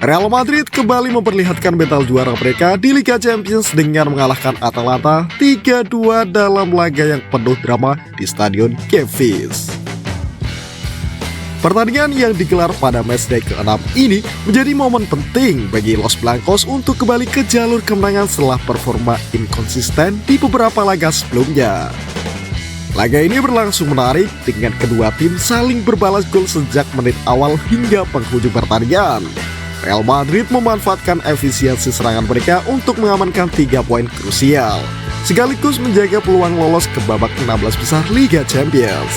Real Madrid kembali memperlihatkan mental juara mereka di Liga Champions dengan mengalahkan Atalanta 3-2 dalam laga yang penuh drama di Stadion Kiev. Pertandingan yang digelar pada matchday ke-6 ini menjadi momen penting bagi Los Blancos untuk kembali ke jalur kemenangan setelah performa inkonsisten di beberapa laga sebelumnya. Laga ini berlangsung menarik dengan kedua tim saling berbalas gol sejak menit awal hingga penghujung pertandingan. Real Madrid memanfaatkan efisiensi serangan mereka untuk mengamankan 3 poin krusial, sekaligus menjaga peluang lolos ke babak 16 besar Liga Champions.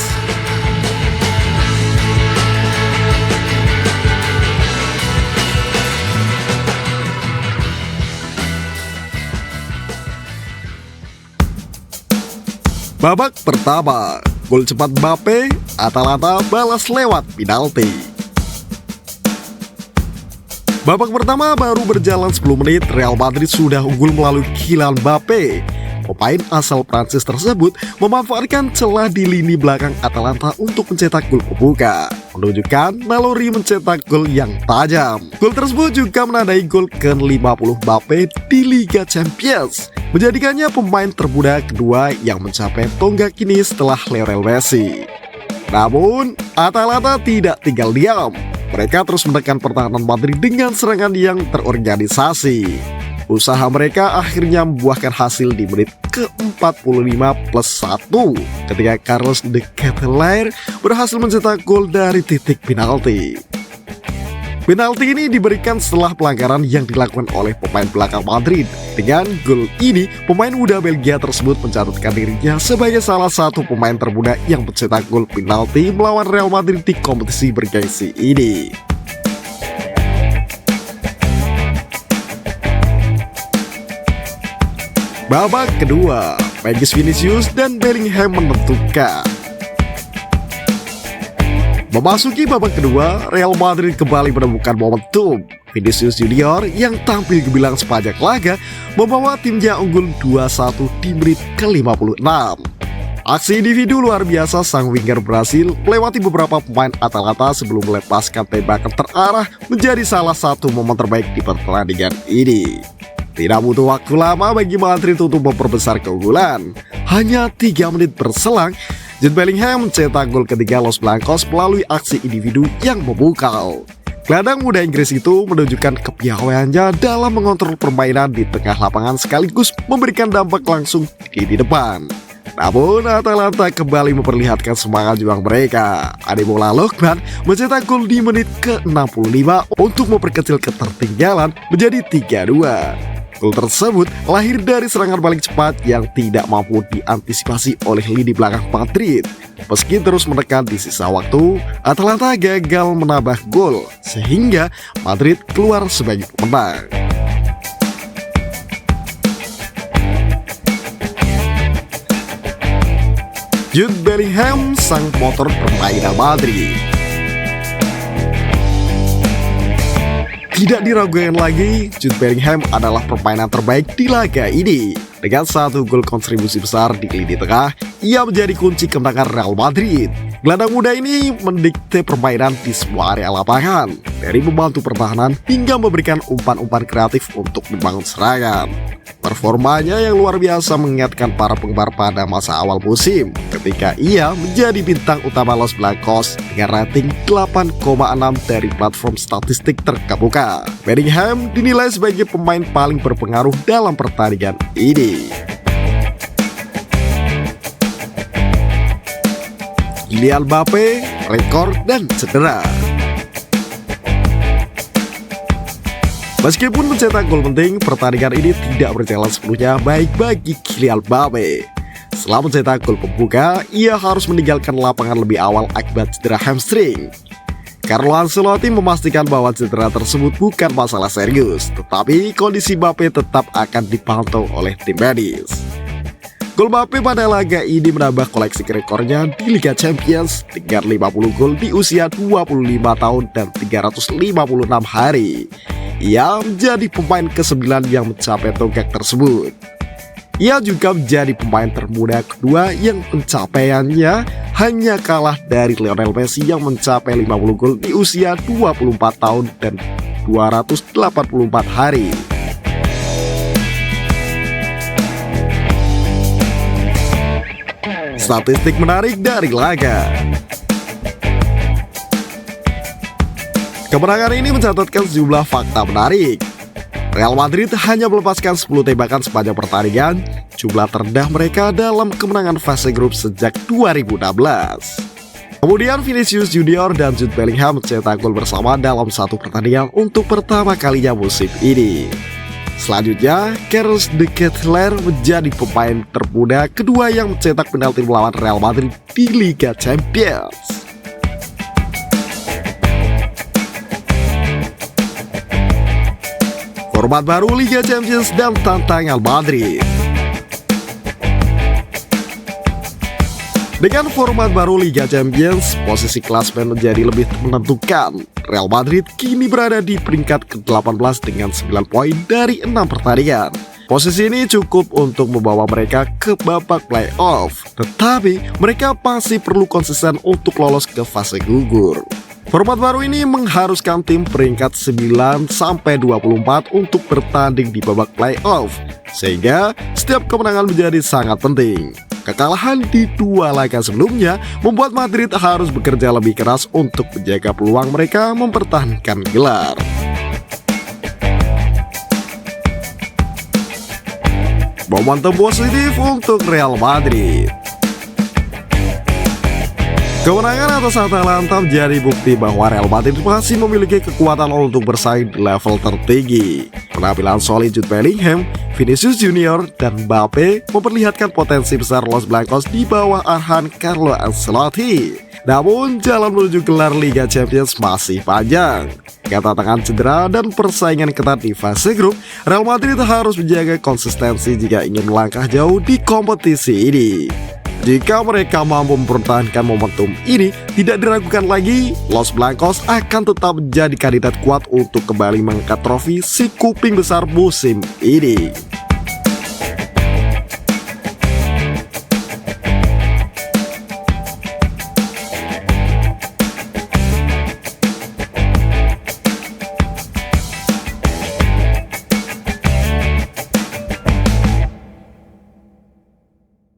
Babak pertama, gol cepat Mbappe, Atalanta balas lewat penalti. Babak pertama baru berjalan 10 menit, Real Madrid sudah unggul melalui Kylian Mbappe. Pemain asal Prancis tersebut memanfaatkan celah di lini belakang Atalanta untuk mencetak gol pembuka, menunjukkan naluri mencetak gol yang tajam. Gol tersebut juga menandai gol ke-50 Mbappe di Liga Champions, menjadikannya pemain termuda kedua yang mencapai tonggak ini setelah Lionel Messi. Namun, Atalanta tidak tinggal diam. Mereka terus menekan pertahanan Madrid dengan serangan yang terorganisasi. Usaha mereka akhirnya membuahkan hasil di menit ke-45+1 ketika Carlos de Ketelaere berhasil mencetak gol dari titik penalti. Penalti ini diberikan setelah pelanggaran yang dilakukan oleh pemain belakang Madrid. Dengan gol ini, pemain muda Belgia tersebut mencatatkan dirinya sebagai salah satu pemain termuda yang mencetak gol penalti melawan Real Madrid di kompetisi bergengsi ini. Babak kedua, Vinicius dan Bellingham menentukan. Memasuki babak kedua, Real Madrid kembali menemukan momentum. Vinicius Junior yang tampil gemilang sepanjang laga membawa timnya unggul 2-1 di menit ke-56. Aksi individu luar biasa sang winger Brasil melewati beberapa pemain Atalanta sebelum melepaskan tembakan terarah menjadi salah satu momen terbaik di pertandingan ini. Tidak butuh waktu lama bagi Madrid untuk memperbesar keunggulan. Hanya 3 menit berselang, Jude Bellingham mencetak gol ketiga Los Blancos melalui aksi individu yang memukau. Gelandang muda Inggris itu menunjukkan kepiawaiannya dalam mengontrol permainan di tengah lapangan sekaligus memberikan dampak langsung di depan. Namun Atalanta kembali memperlihatkan semangat juang mereka. Ademola Lookman mencetak gol di menit ke-65 untuk memperkecil ketertinggalan menjadi 3-2. Gol tersebut lahir dari serangan balik cepat yang tidak mampu diantisipasi oleh lini belakang Madrid. Meski terus menekan di sisa waktu, Atalanta gagal menambah gol sehingga Madrid keluar sebagai pemenang. Jude Bellingham, sang motor permainan Madrid. Tidak diragukan lagi, Jude Bellingham adalah permainan terbaik di laga ini. Dengan 1 gol kontribusi besar di lini tengah, ia menjadi kunci kemenangan Real Madrid. Gelandang muda ini mendikte permainan di semua area lapangan, dari membantu pertahanan hingga memberikan umpan-umpan kreatif untuk membangun serangan. Performanya yang luar biasa mengingatkan para penggemar pada masa awal musim ketika ia menjadi bintang utama Los Blancos dengan rating 8,6 dari platform statistik terkemuka. Bellingham dinilai sebagai pemain paling berpengaruh dalam pertandingan ini. Kylian Mbappe, rekor dan cedera. Meskipun mencetak gol penting, pertandingan ini tidak berjalan sepenuhnya baik bagi Kylian Mbappe. Setelah mencetak gol pembuka, ia harus meninggalkan lapangan lebih awal akibat cedera hamstring. Carlo Ancelotti memastikan bahwa cedera tersebut bukan masalah serius, tetapi kondisi Mbappe tetap akan dipantau oleh tim medis. Gol Mbappe pada laga ini menambah koleksi rekornya di Liga Champions dengan 50 gol di usia 25 tahun dan 356 hari. Ia menjadi pemain ke-9 yang mencapai tonggak tersebut. Ia juga menjadi pemain termuda kedua yang pencapaiannya hanya kalah dari Lionel Messi yang mencapai 50 gol di usia 24 tahun dan 284 hari. Statistik menarik dari laga. Kemenangan ini mencatatkan sejumlah fakta menarik. Real Madrid hanya melepaskan 10 tembakan sepanjang pertandingan, jumlah terendah mereka dalam kemenangan fase grup sejak 2016. Kemudian Vinicius Junior dan Jude Bellingham mencetak gol bersama dalam satu pertandingan untuk pertama kalinya musim ini. Selanjutnya, Carlos de Ketelaere menjadi pemain termuda kedua yang mencetak penalti melawan Real Madrid di Liga Champions. Format baru Liga Champions dan tantangan Madrid. Dengan format baru Liga Champions, posisi klasemen menjadi lebih menentukan. Real Madrid kini berada di peringkat ke-18 dengan 9 poin dari 6 pertandingan. Posisi ini cukup untuk membawa mereka ke babak playoff, tetapi mereka masih perlu konsisten untuk lolos ke fase gugur. Format baru ini mengharuskan tim peringkat 9-24 untuk bertanding di babak playoff, sehingga setiap kemenangan menjadi sangat penting. Kekalahan di 2 laga sebelumnya membuat Madrid harus bekerja lebih keras untuk menjaga peluang mereka mempertahankan gelar. Momentum positif untuk Real Madrid. Kemenangan atas Atalanta menjadi bukti bahwa Real Madrid masih memiliki kekuatan untuk bersaing di level tertinggi. Penampilan solid Jude Bellingham, Vinicius Junior, dan Mbappe memperlihatkan potensi besar Los Blancos di bawah arahan Carlo Ancelotti. Namun, jalan menuju gelar Liga Champions masih panjang. Kedatangan cedera dan persaingan ketat di fase grup, Real Madrid harus menjaga konsistensi jika ingin melangkah jauh di kompetisi ini. Jika mereka mampu mempertahankan momentum ini, tidak diragukan lagi, Los Blancos akan tetap menjadi kandidat kuat untuk kembali mengangkat trofi si kuping besar musim ini.